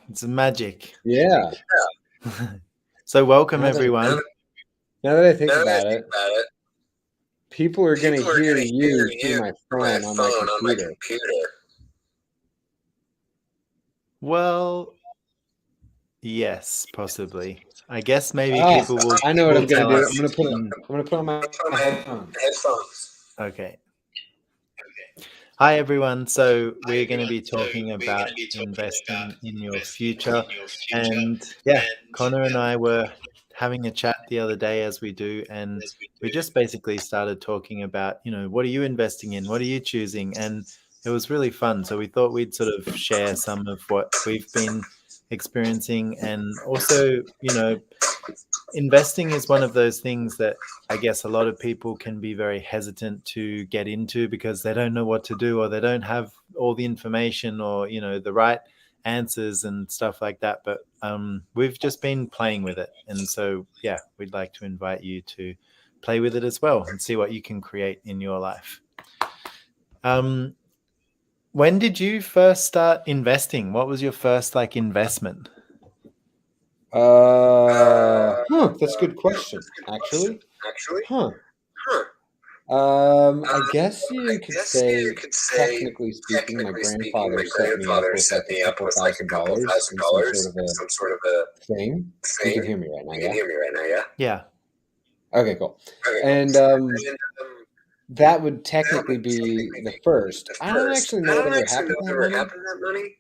It's magic. Yeah. So welcome Now that everyone. now that I think about it, people are going to hear you through my phone on my computer. Well, yes, possibly. I guess maybe Ah, people will I know what will I'm going to tell do. us. I'm going to put on my headphones. Okay. Hi everyone. So we're going to be talking about investing in your future, and yeah, Connor and I were having a chat the other day as we do, and we just basically started talking about, what are you investing in? What are you choosing? And it was really fun. So we thought we'd sort of share some of what we've been experiencing, and also, investing is one of those things that I guess a lot of people can be very hesitant to get into because they don't know what to do, or they don't have all the information, or the right answers and stuff like that. But we've just been playing with it, and so yeah, we'd like to invite you to play with it as well and see what you can create in your life. Um, when did you first start investing? What was your first investment? That's a good question, actually. Huh. I guess you could say, technically speaking, my grandfather set me up with like a couple $1,000 in some sort of a thing. You can hear me right now, yeah? Yeah. Okay, cool. And that would technically be the first. I don't actually know whatever happened to that money.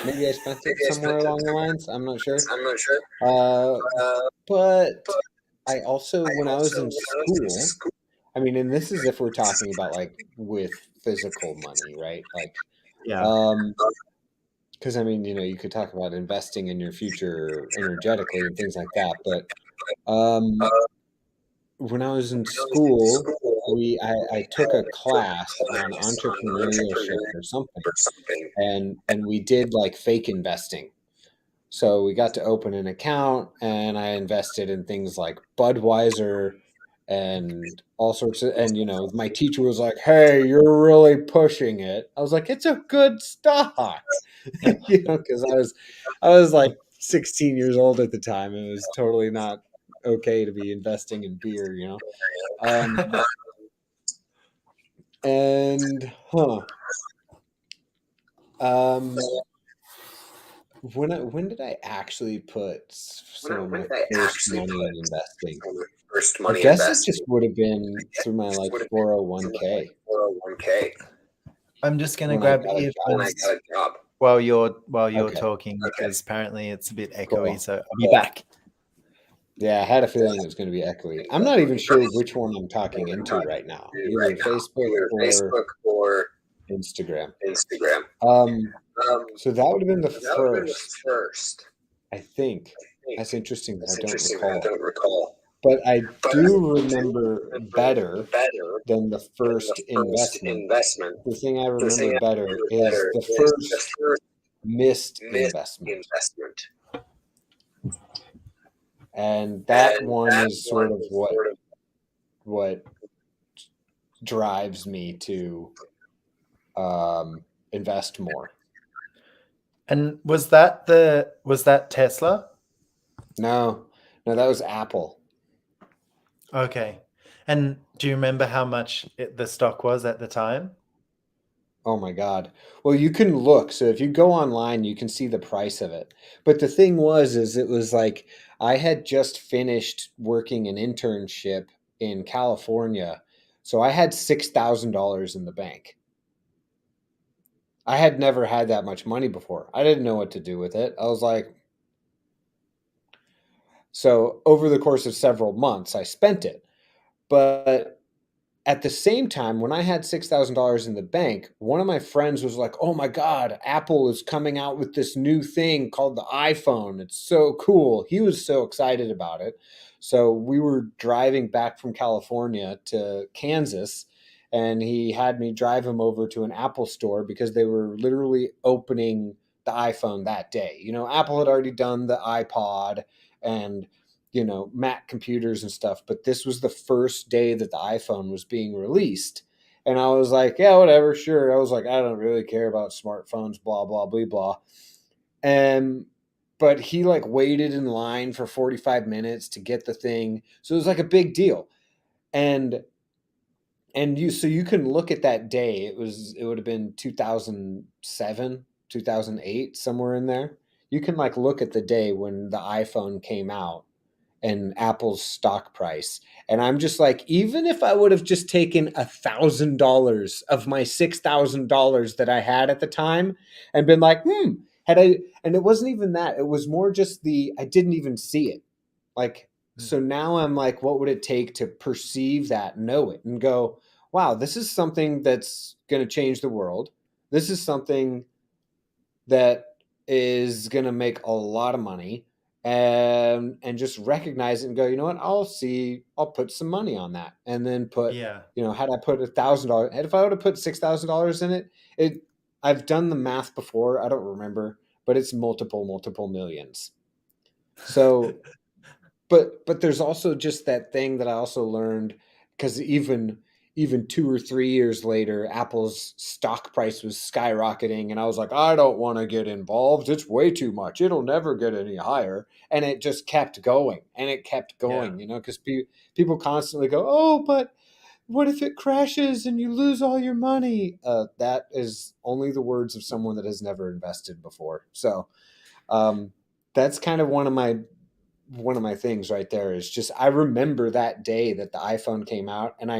Maybe I spent it somewhere along the lines. I'm not sure. Uh, but I also, when I was in school, I mean, and this is if we're talking about like with physical money, right? Like, Yeah. um, because I mean, you could talk about investing in your future energetically and things like that. But when I was in school, I took a class on entrepreneurship or something, and we did like fake investing. So we got to open an account, and I invested in things like Budweiser and all sorts of, and my teacher was like, "Hey, you're really pushing it." I was like, "It's a good stock," because I was like 16 years old at the time. It was totally not okay to be investing in beer. Um, and um, when did I actually put some of my first money in investing? I guess it just would have been through my like 401k I'm just gonna when I grab got a job. earphones while you're Okay, talking because apparently it's a bit echoey. cool. So I'll be back. Yeah, I had a feeling it was going to be echoey. I'm not even sure which one I'm talking into right now, either Facebook or Instagram. Um, so that would have been the first, I think. That's interesting that I don't recall. But I do remember better than the first investment. The thing I remember better is the first missed investment. And that one is sort of what drives me to invest more. And was that Tesla? No, no, that was Apple. Okay. And do you remember how much the stock was at the time? Oh my God. Well, you can look. So if you go online, you can see the price of it. But the thing is it was like I had just finished working an internship in California. So I had $6,000 in the bank. I had never had that much money before. I didn't know what to do with it. I was like, so over the course of several months, I spent it. But at the same time, when I had $6,000 in the bank, one of my friends was like, "Oh my God, Apple is coming out with this new thing called the iPhone. It's so cool." He was so excited about it. So we were driving back from California to Kansas, and he had me drive him over to an Apple store because they were literally opening the iPhone that day. Apple had already done the iPod and Mac computers and stuff, but this was the first day that the iPhone was being released. And I was like, yeah, whatever, sure. I was like, I don't really care about smartphones, blah, blah, blah, blah. And but he like waited in line for 45 minutes to get the thing. So it was like a big deal. And you can look at that day. It would have been 2007, 2008, somewhere in there. You can like look at the day when the iPhone came out and Apple's stock price. And I'm just like, even if I would have just taken $1,000 of my $6,000 that I had at the time and been like, had I, and it wasn't even that. It was more just I didn't even see it. Like, so now I'm like, what would it take to perceive that, know it, and go, wow, this is something that's going to change the world. This is something that is going to make a lot of money, and just recognize it and go, you know what, I'll put some money on that, and then put, Yeah. had I put $1,000, and if I would have put $6,000 in it, I've done the math before, I don't remember, but it's multiple millions. So but there's also just that thing that I also learned, because even 2 or 3 years later, Apple's stock price was skyrocketing, and I was like, I don't want to get involved. It's way too much. It'll never get any higher, and it just kept going, and it kept Yeah. going. Because people constantly go, oh, but what if it crashes and you lose all your money? That is only the words of someone that has never invested before. So um, that's kind of one of my things right there. Is just, I remember that day that the iPhone came out, and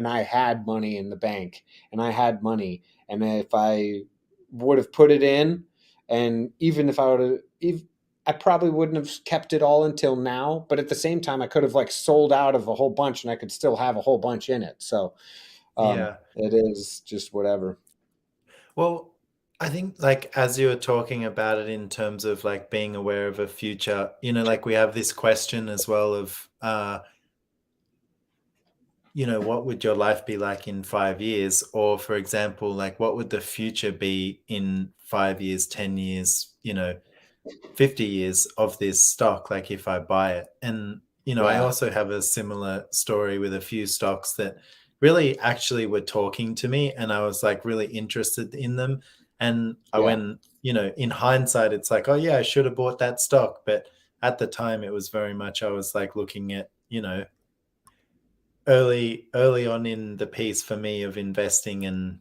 I had money in the bank, and I had money, and if I would have put it in, and even if I would have, if I probably wouldn't have kept it all until now, but at the same time I could have like sold out of a whole bunch, and I could still have a whole bunch in it. So Yeah. it is just whatever. Well, I think like as you were talking about it in terms of like being aware of a future, like we have this question as well of what would your life be like in 5 years? Or for example, like what would the future be in 5 years, 10 years, 50 years of this stock, like if I buy it. And, I Yeah, also have a similar story with a few stocks that really actually were talking to me and I was like really interested in them. And I yeah, went, in hindsight, it's like, oh yeah, I should have bought that stock. But at the time it was very much, I was like looking at, early on in the piece for me of investing in,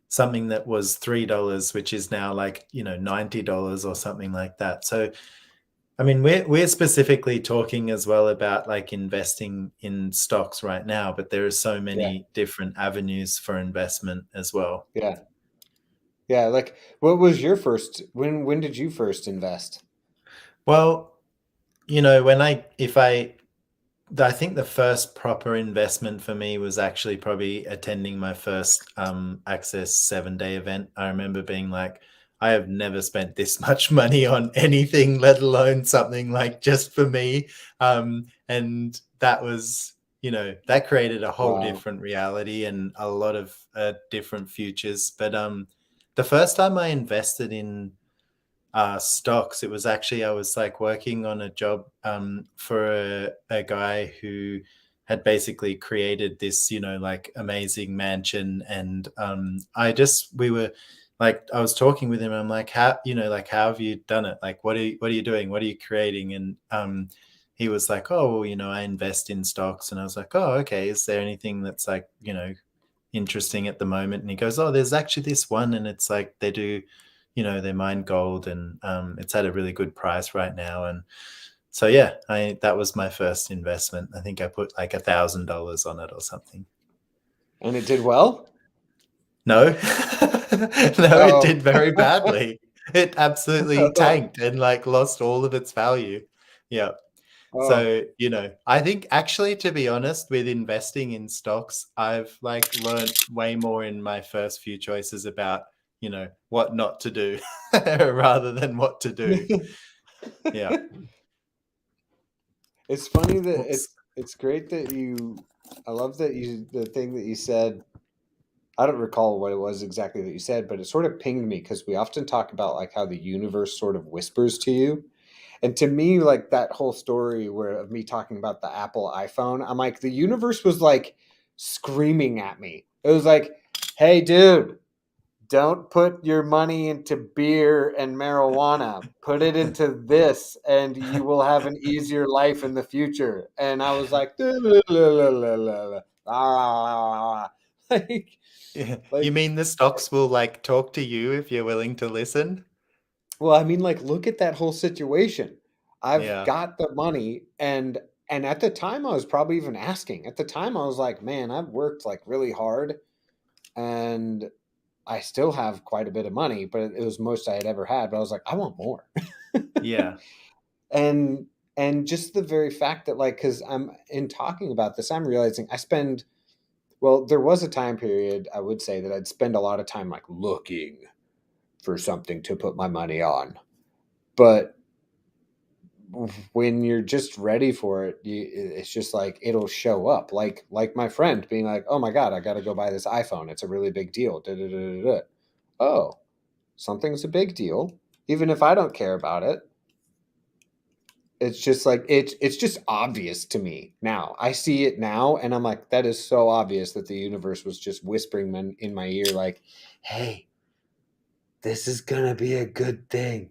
something that was $3, which is now like, $90 or something like that. So I mean, we're specifically talking as well about like investing in stocks right now, but there are so yeah, many different avenues for investment as well. yeah, yeah. Like, what was your first? When did you first invest? Well, when I think the first proper investment for me was actually probably attending my first Access 7 day event. I remember being like, I have never spent this much money on anything, let alone something like just for me. And that was, that created a whole Wow. different reality and a lot of different futures. But the first time I invested in stocks. It was actually, I was like working on a job for a guy who had basically created this, like amazing mansion. And we were like, I was talking with him. I'm like, how, like, how have you done it? Like, what are you doing? What are you creating? And he was like, oh, well, I invest in stocks. And I was like, oh, okay. Is there anything that's like, interesting at the moment? And he goes, oh, there's actually this one. And it's like, they do, they mine gold and it's at a really good price right now. And so, yeah, that was my first investment. I think I put like $1,000 on it or something. And it did well? No, no, it Oh. did very badly. It absolutely tanked and like lost all of its value. Yeah. Oh. So, I think actually, to be honest, with investing in stocks, I've like learned way more in my first few choices about, what not to do rather than what to do. Yeah. It's funny that Oops. it's great that I love that the thing that you said, I don't recall what it was exactly that you said, but it sort of pinged me, because we often talk about like how the universe sort of whispers to you. And to me, like that whole story where of me talking about the Apple iPhone, I'm like, the universe was like screaming at me. It was like, hey dude, don't put your money into beer and marijuana. Put it into this, and you will have an easier life in the future. And I was like, like, Yeah. You like, mean the stocks will like talk to you if you're willing to listen? well, I mean, like, look at that whole situation. I've Yeah. got the money, and at the time, I was probably even asking. At the time, I was like, man, I've worked like really hard, and I still have quite a bit of money, but it was most I had ever had. But I was like, I want more. Yeah. and and just the very fact that, like, because I'm in talking about this, I'm realizing I spend, well, there was a time period, I would say, that I'd spend a lot of time like looking for something to put my money on. But when you're just ready for it, it's just like it'll show up. Like my friend being like, "Oh my god, I got to go buy this iPhone. It's a really big deal." Da, da, da, da, da. Oh, something's a big deal, even if I don't care about it. It's just like it's just obvious to me now. I see it now, and I'm like, that is so obvious that the universe was just whispering in my ear, like, "Hey, this is gonna be a good thing."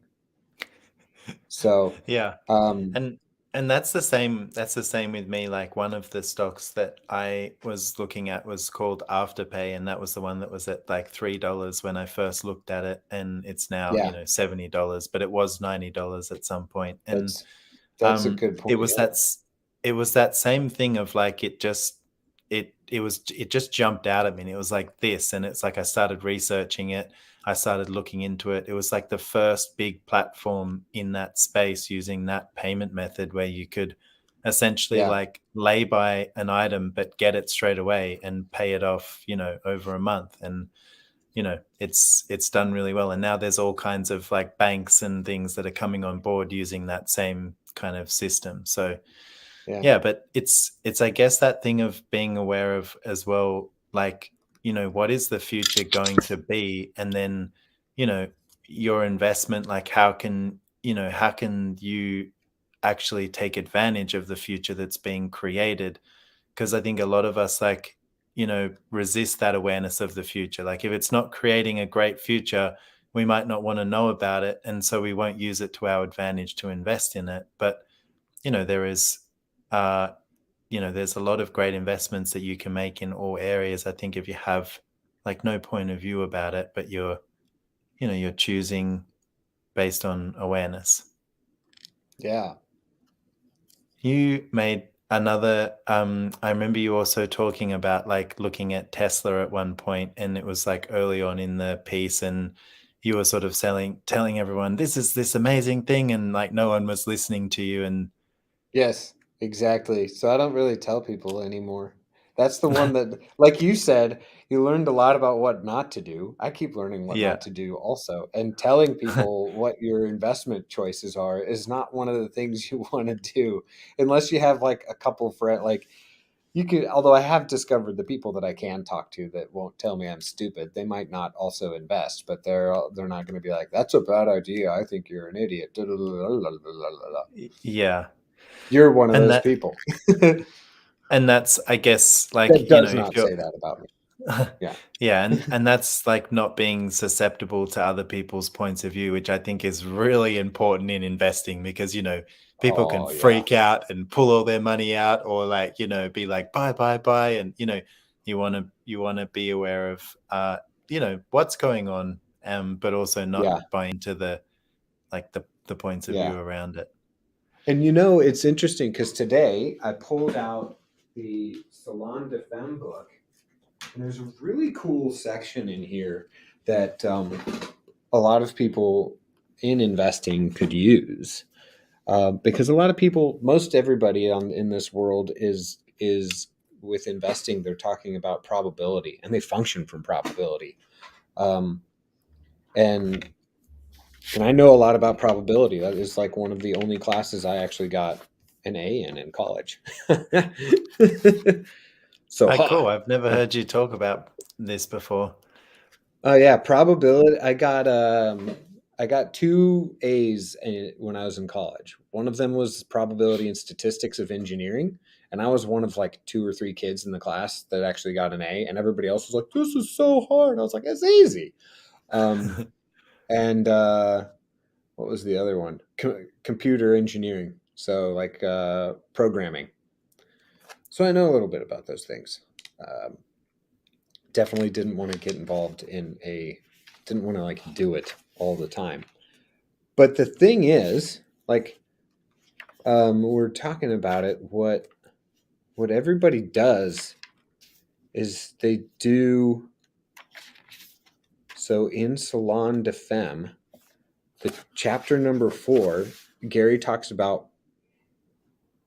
So, Yeah. um, And that's the same with me. Like one of the stocks that I was looking at was called Afterpay, and that was the one that was at like $3 when I first looked at it, and it's now, yeah, $70, but it was $90 at some point. And that's that's a good it point. was that same thing of like it just jumped out at me, and it was like this, and it's like I started researching it, I started looking into it. It was like the first big platform in that space using that payment method where you could essentially Yeah, like lay by an item but get it straight away and pay it off, over a month. And it's done really well. And now there's all kinds of like banks and things that are coming on board using that same kind of system. So yeah, yeah, but it's I guess that thing of being aware of as well, like, what is the future going to be? And then, you know, your investment, like how can you actually take advantage of the future that's being created? Because I think a lot of us like, resist that awareness of the future. Like if it's not creating a great future, we might not want to know about it. And so we won't use it to our advantage to invest in it. But there is uh there's a lot of great investments that you can make in all areas. I think if you have like no point of view about it, but you're choosing based on awareness. yeah. You made another I remember you also talking about like looking at Tesla at one point, and it was like early on in the piece, and you were sort of telling everyone this is this amazing thing, and like no one was listening to you. And Yes, exactly. So I don't really tell people anymore. That's the one that, like you said, you learned a lot about what not to do. I keep learning what yeah. not to do also. And telling people what your investment choices are is not one of the things you want to do unless you have like a couple friends. Like you could, although I have discovered the people that I can talk to that won't tell me I'm stupid. They might not also invest, but they're not going to be like, "That's a bad idea. I think you're an idiot." Yeah. You're one of And those that people. and that's, I guess, like, That does if not you're say that about me. Yeah. yeah, and that's like not being susceptible to other people's points of view, which I think is really important in investing because, people can Oh, yeah. freak out and pull all their money out, or like, be like buy, buy, buy. And, you want to be aware of what's going on, but also not Yeah. buy into the points of Yeah. view around it. And it's interesting because today I pulled out the Salon de Femme book, and there's a really cool section in here that a lot of people in investing could use. Because a lot of people, most everybody in this world is with investing. They're talking about probability, and they function from probability. Um, and and I know a lot about probability. That is like one of the only classes I actually got an A in college. So, Cool. I've never heard you talk about this before. oh yeah, probability. I got two A's when I was in college. One of them was probability and statistics of engineering, and I was one of like two or three kids in the class that actually got an A, and everybody else was like, "This is so hard." I was like, "It's easy." And what was the other one? Computer engineering. So like programming. So I know a little bit about those things. Um, Definitely didn't want to get involved in didn't want to like do it all the time. But the thing is, like, we're talking about it. What everybody does is they do. So in Salon de Femme, the chapter number 4, Gary talks about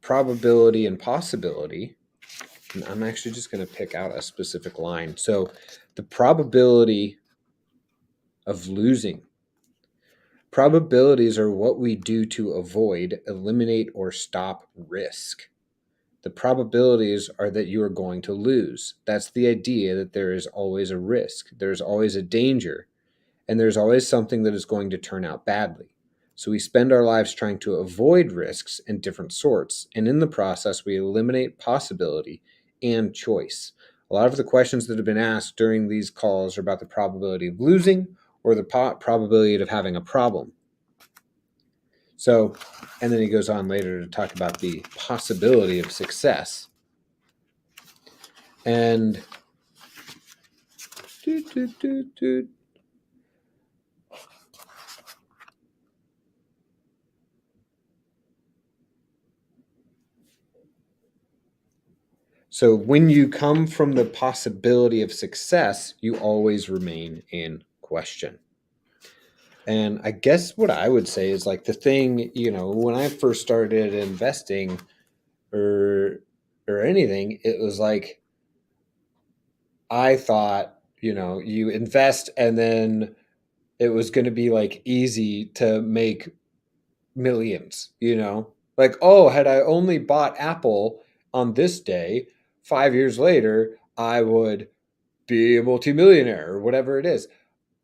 probability and possibility. And I'm actually just going to pick out a specific line. So the probability of losing. Probabilities are what we do to avoid, eliminate, or stop risk. The probabilities are that you are going to lose. That's the idea that there is always a risk, there's always a danger, and there's always something that is going to turn out badly. So we spend our lives trying to avoid risks in different sorts, and in the process, we eliminate possibility and choice. A lot of the questions that have been asked during these calls are about the probability of losing or the probability of having a problem. So, and then he goes on later to talk about the possibility of success. And so when you come from the possibility of success, you always remain in question. And I guess what I would say is like the thing, when I first started investing or anything, it was like I thought, you invest and then it was going to be like easy to make millions, like, oh, had I only bought Apple on this day, 5 years later, I would be a multimillionaire or whatever it is.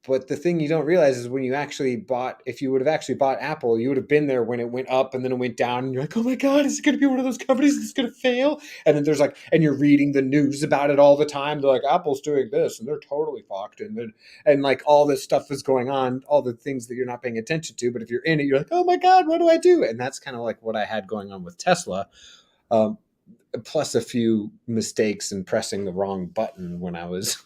But the thing you don't realize is when you actually bought, if you would have actually bought Apple, you would have been there when it went up and then it went down. And you're like, oh my God, is it going to be one of those companies that's going to fail? And then there's like, and you're reading the news about it all the time. They're like, Apple's doing this and they're totally fucked. And like all this stuff is going on, all the things that you're not paying attention to. But if you're in it, you're like, oh my God, what do I do? And that's kind of like what I had going on with Tesla. Plus a few mistakes and pressing the wrong button when I was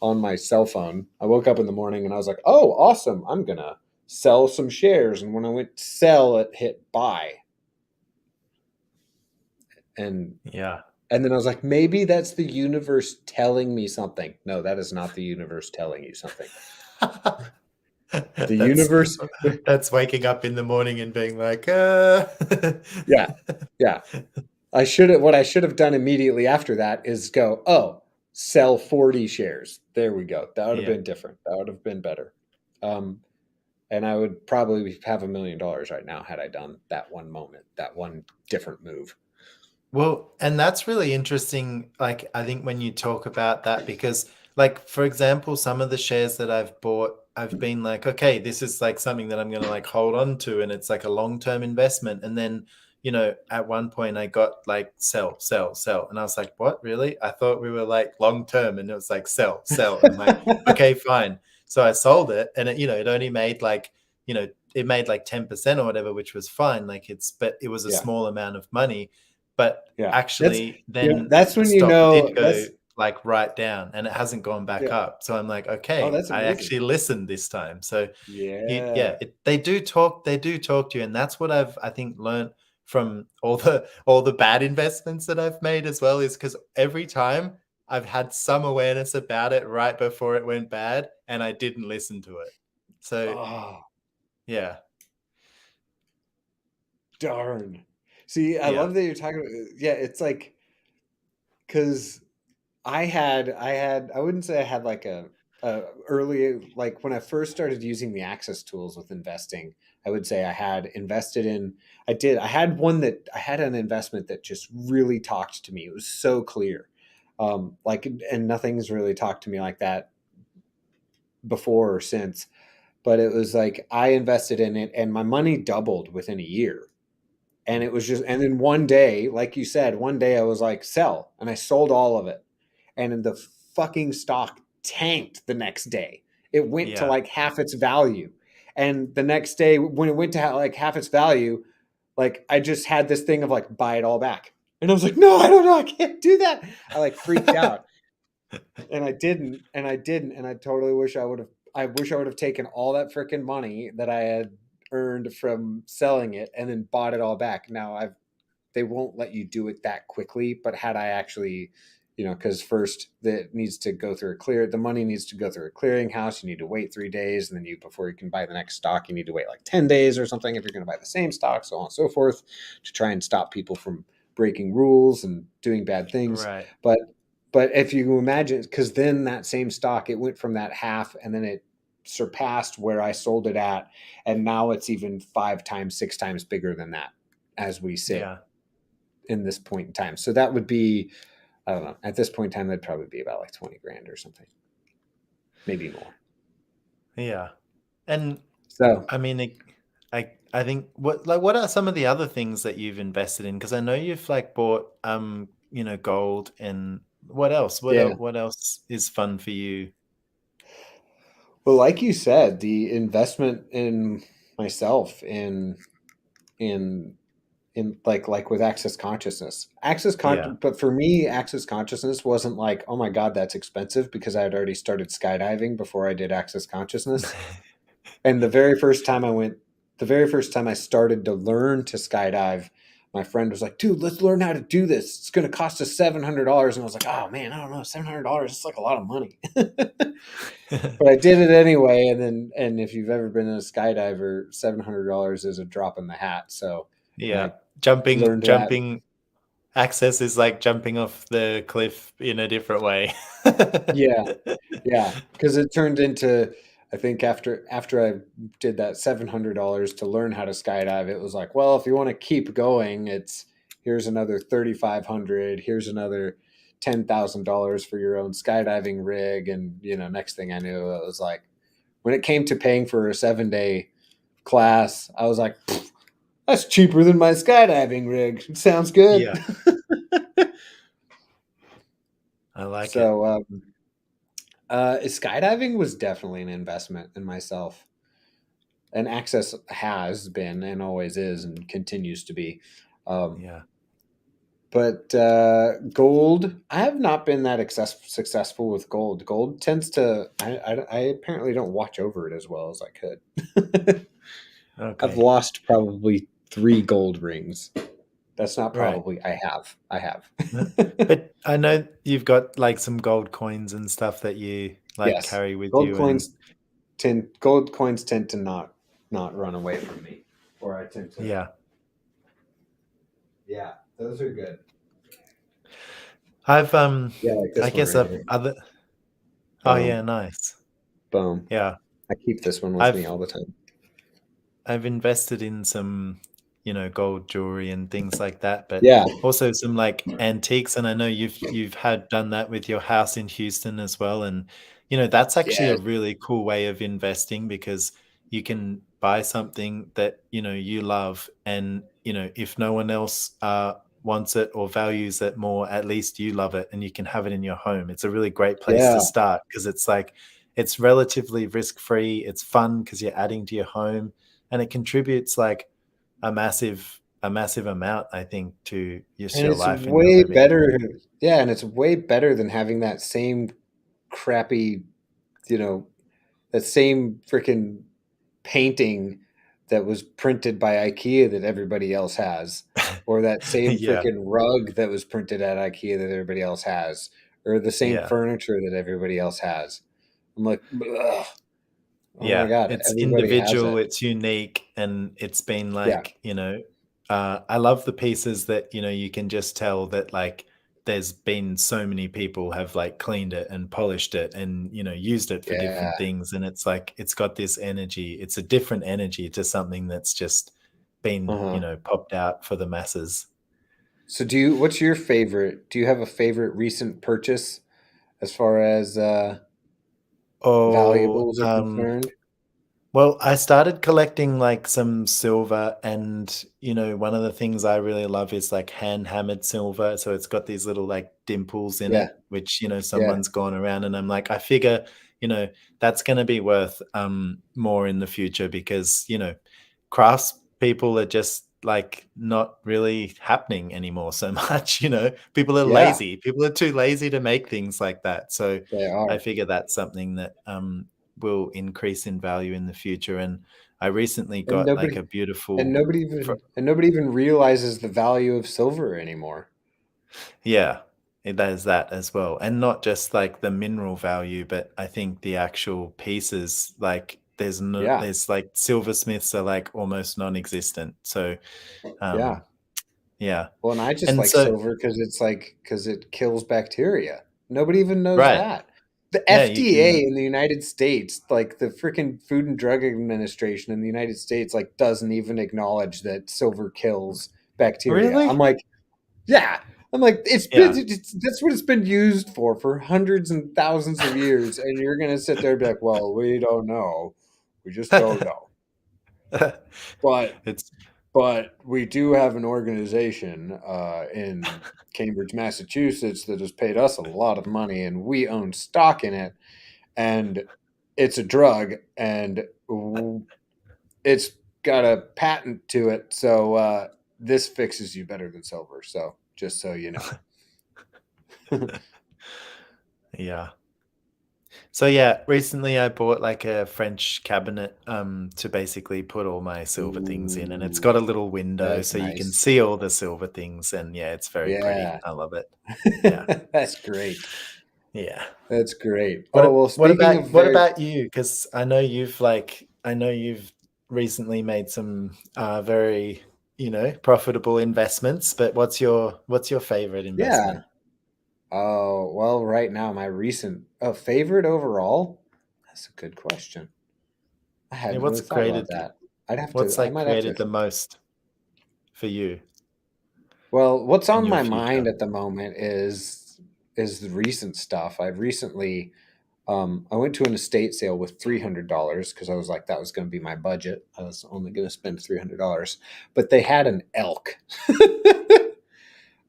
on my cell phone. I woke up in the morning and I was like, oh, awesome. I'm going to sell some shares. And when I went to sell, it hit buy. And Yeah. And then I was like, maybe that's the universe telling me something. No, that is not the universe telling you something. The that's universe. that's waking up in the morning and being like, Yeah. What I should have done immediately after that is go, oh, sell 40 shares. There we go. That would have Yeah. been different. That would have been better. And I would probably have $1 million right now had I done that one moment, that one different move. Well, and that's really interesting. Like, I think when you talk about that, because, like, for example, some of the shares that I've bought, I've been like, okay, this is like something that I'm going to like hold on to, and it's like a long-term investment. And then, at one point I got like sell, sell, sell. And I was like, what, really? I thought we were like long-term, and it was like sell, sell. And I'm like, okay, fine. So I sold it, and it only made like, it made like 10% or whatever, which was fine. But it was a Yeah. small amount of money. But Yeah. actually, then that's the when you stock know did go like right down, and it hasn't gone back Yeah. up. So I'm like, Oh, okay, that's I amazing. actually listened this time. So Yeah. they do talk to you, and that's what I think learned from all the bad investments that I've made as well, is because every time I've had some awareness about it right before it went bad, and I didn't listen to it. So Oh, yeah, darn. See, I yeah, love that you're talking about, yeah, it's like, because I wouldn't say I had like a early, like when I first started using the access tools with investing, I would say I had invested in, I had an investment that just really talked to me. It was so clear. And nothing's really talked to me like that before or since, but it was like I invested in it and my money doubled within a year. And it was just, and then one day, like you said, one day I was like, sell, and I sold all of it. And the fucking stock tanked the next day. It went to Yeah. like half its value. And the next day, when it went to like half its value, like I just had this thing of like buy it all back. And I was like, no, I don't know. I can't do that. I like freaked out. And I didn't, and I didn't, and I totally wish I would have. I wish I would have taken all that freaking money that I had earned from selling it and then bought it all back. Now I've they won't let you do it that quickly, but had I actually, because first that needs to go through the money needs to go through a clearinghouse. You need to wait 3 days, and then before you can buy the next stock, you need to wait like 10 days or something if you're going to buy the same stock, so on and so forth, to try and stop people from breaking rules and doing bad things. Right. But if you imagine, because then that same stock, it went from that half and then it surpassed where I sold it at. And now it's even 5 times, 6 times bigger than that as we sit Yeah. in this point in time. So that would be, I don't know, at this point in time, that'd probably be about like 20 grand or something, maybe more. Yeah. And So, I mean, I think what are some of the other things that you've invested in? Because I know you've like bought gold, and what else? yeah. What else is fun for you? Well, like you said, the investment in myself in like with access consciousness Yeah. but for me, access consciousness wasn't like, oh my god, that's expensive, because I had already started skydiving before I did access consciousness. And the very first time I started to learn to skydive, my friend was like, dude, let's learn how to do this, it's going to cost us $700. And I was like, oh man, I don't know, $700, it's like a lot of money. But I did it anyway. And if you've ever been a skydiver, $700 is a drop in the hat. So, and Yeah. I Jumping learned that. jumping access is like jumping off the cliff in a different way. Yeah, yeah, because it turned into, I think after I did that $700 to learn how to skydive, it was like, well, if you want to keep going, it's here's another 3,500, here's another $10,000 for your own skydiving rig, and next thing I knew, it was like, when it came to paying for a 7-day class, I was like, that's cheaper than my skydiving rig. Sounds good. Yeah, I like it. So, skydiving was definitely an investment in myself, and access has been and always is and continues to be. Um, Yeah. but gold, I have not been that successful with gold. Gold tends to, I apparently don't watch over it as well as I could. I've Okay. lost probably 3 gold rings. That's not Right. probably, I have. I have. But I know you've got like some gold coins and stuff that you like Yes. carry with Gold you, and coins gold coins tend to not run away from me, or I tend to. yeah. Yeah, those are good. I've Yeah, like I this one guess right I've here. other Oh yeah, Boom, nice. boom. Yeah. I keep this one with me I've all the time. I've invested in some, gold jewelry and things like that, but Yeah, also some like antiques. And I know you've had done that with your house in Houston as well. And that's actually yeah, a really cool way of investing, because you can buy something that you love, and if no one else wants it or values it more, at least you love it and you can have it in your home. It's a really great place yeah. to start, because it's like it's relatively risk free. It's fun because you're adding to your home, and it contributes like a massive amount, I think, to just And your it's life and your way living. better. Yeah, and it's way better than having that same crappy, you know, that same freaking painting that was printed by IKEA that everybody else has, or that same Yeah, freaking rug that was printed at IKEA that everybody else has, or the same yeah, furniture that everybody else has. I'm like, ugh, oh my yeah. god, It's everybody has individual, it. it's unique, and it's been Yeah, like, I love the pieces that, you can just tell that like there's been so many people have like cleaned it and polished it and, used it for yeah. different things. And it's like it's got this energy. It's a different energy to something that's just been, Uh-huh. popped out for the masses. So what's your favorite? Do you have a favorite recent purchase as far as Oh, valuables are concerned? Well, I started collecting like some silver, and one of the things I really love is like hand hammered silver. So it's got these little like dimples in Yeah, it, which yeah, someone's gone around, and I'm like, I figure that's going to be worth more in the future, because crafts people are just like not really happening anymore so much. People are yeah, lazy. People are too lazy to make things like that. So they I are. figure that's something that will increase in value in the future. And I recently And got like nobody a beautiful, and nobody even realizes the value of silver anymore. yeah, there's that as well. And not just like the mineral value, but I think the actual pieces, like there's no, Yeah, there's like silversmiths are like almost non-existent. So yeah. um, yeah. Well, and I just And like so, silver because it kills bacteria. Nobody even knows right. that. The Yeah, you FDA can, in the United States, like the freaking Food and Drug Administration in the United States, like doesn't even acknowledge that silver kills bacteria. I'm really? like, yeah. I'm like, Yeah. that's what it's been used for hundreds and thousands of years, and you're gonna sit there and be like, well, we don't know, we just don't know. But It's we do have an organization in Cambridge, Massachusetts, that has paid us a lot of money, and we own stock in it. And it's a drug, and it's got a patent to it. So this fixes you better than silver. So just so you know. yeah. So yeah, recently I bought like a French cabinet to basically put all my silver things in, and it's got a Ooh, little window that's so you can nice. see all the silver things, and yeah, it's very pretty. Yeah, I love it. Yeah. that's great. Yeah. That's great. What Oh a- well, what speaking about of what very about you? Because I know you've recently made some very, profitable investments, but what's your favorite yeah. investment? Oh, well, right now, my recent favorite overall? That's a good question. I Yeah, hadn't what's really thought about created that. what's I like might have to. created the most for you Well, what's in on your my mind future? at the moment is the recent stuff. I recently I went to an estate sale with $300 because I was like that was going to be my budget. I was only going to spend $300, but they had an elk,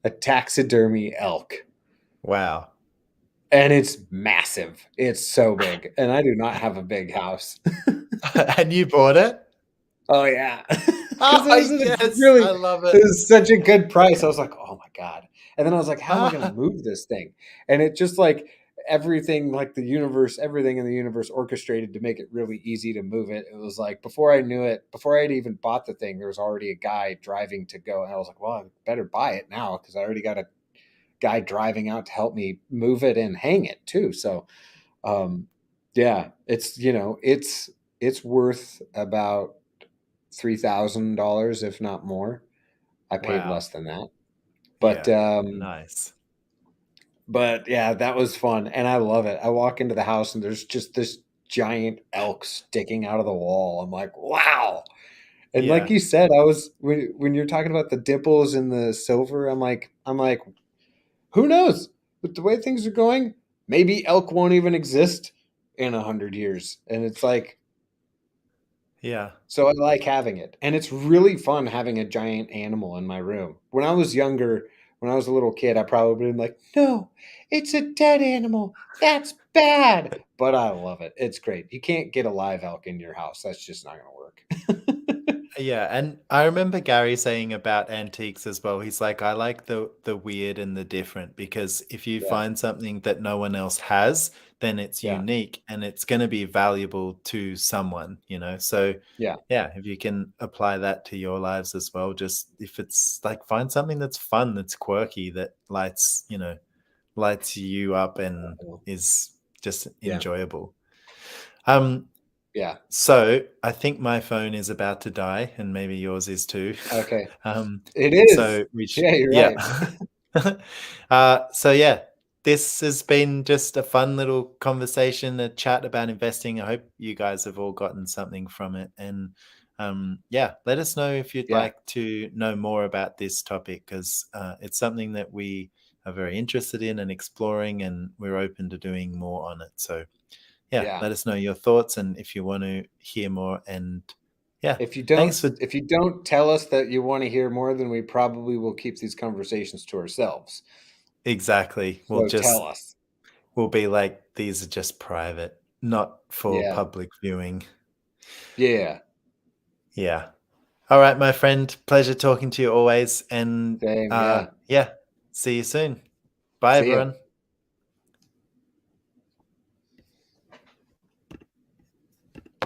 a taxidermy elk. Wow. And it's massive. It's so big, and I do not have a big house. And you bought it? Oh, yeah, because Oh, it was at a yes, really I love it it. was such a good price. I was like, "Oh my god." And then I was like, "How am I gonna Ah, move this thing?" And it just like everything like the universe everything in the universe orchestrated to make it really easy to move it. It was like before I knew it, before I had even bought the thing, there was already a guy driving to go, and I was like, "Well, I better buy it now because I already got a guy driving out to help me move it and hang it too." So, um, yeah, it's worth about $3,000, if not more. I paid wow. less than that, but Yeah. Nice. yeah, that was fun, and I love it. I walk into the house and there's just this giant elk sticking out of the wall. I'm like, wow. And like Yeah. you said, I was when you're talking about the dimples and the silver, I'm like, who knows? With the way things are going, maybe elk won't even exist in 100 years. And it's like, Yeah. so I like having it. And it's really fun having a giant animal in my room. When I was younger, when I was a little kid, I probably been like, no, it's a dead animal. That's bad. But I love it. It's great. You can't get a live elk in your house. That's just not going to work. Yeah, and I remember Gary saying about antiques as well. He's like, I like the weird and the different, because if you Yeah. find something that no one else has, then it's Yeah. unique and it's going to be valuable to someone. So Yeah. yeah, if you can apply that to your lives as well, just if it's like find something that's fun, that's quirky, that lights you up and is just Yeah. enjoyable. Um, Yeah. so I think my phone is about to die, and maybe yours is too. Okay. um, It is. so which Yeah, you're yeah. right. So yeah, this has been just a fun little conversation, a chat about investing. I hope you guys have all gotten something from it, and yeah, let us know if you'd Yeah. like to know more about this topic, because it's something that we are very interested in and exploring, and we're open to doing more on it. So yeah, let us know your thoughts and if you want to hear more. And yeah, If you thanks for don't tell us that you want to hear more, then we probably will keep these conversations to ourselves. exactly. So tell us. We'll be like, these are just private, not for Yeah. public viewing. Yeah. Yeah. All right, my friend. Pleasure talking to you always. And Same. Yeah. yeah, see you soon. Bye, See ya. everyone.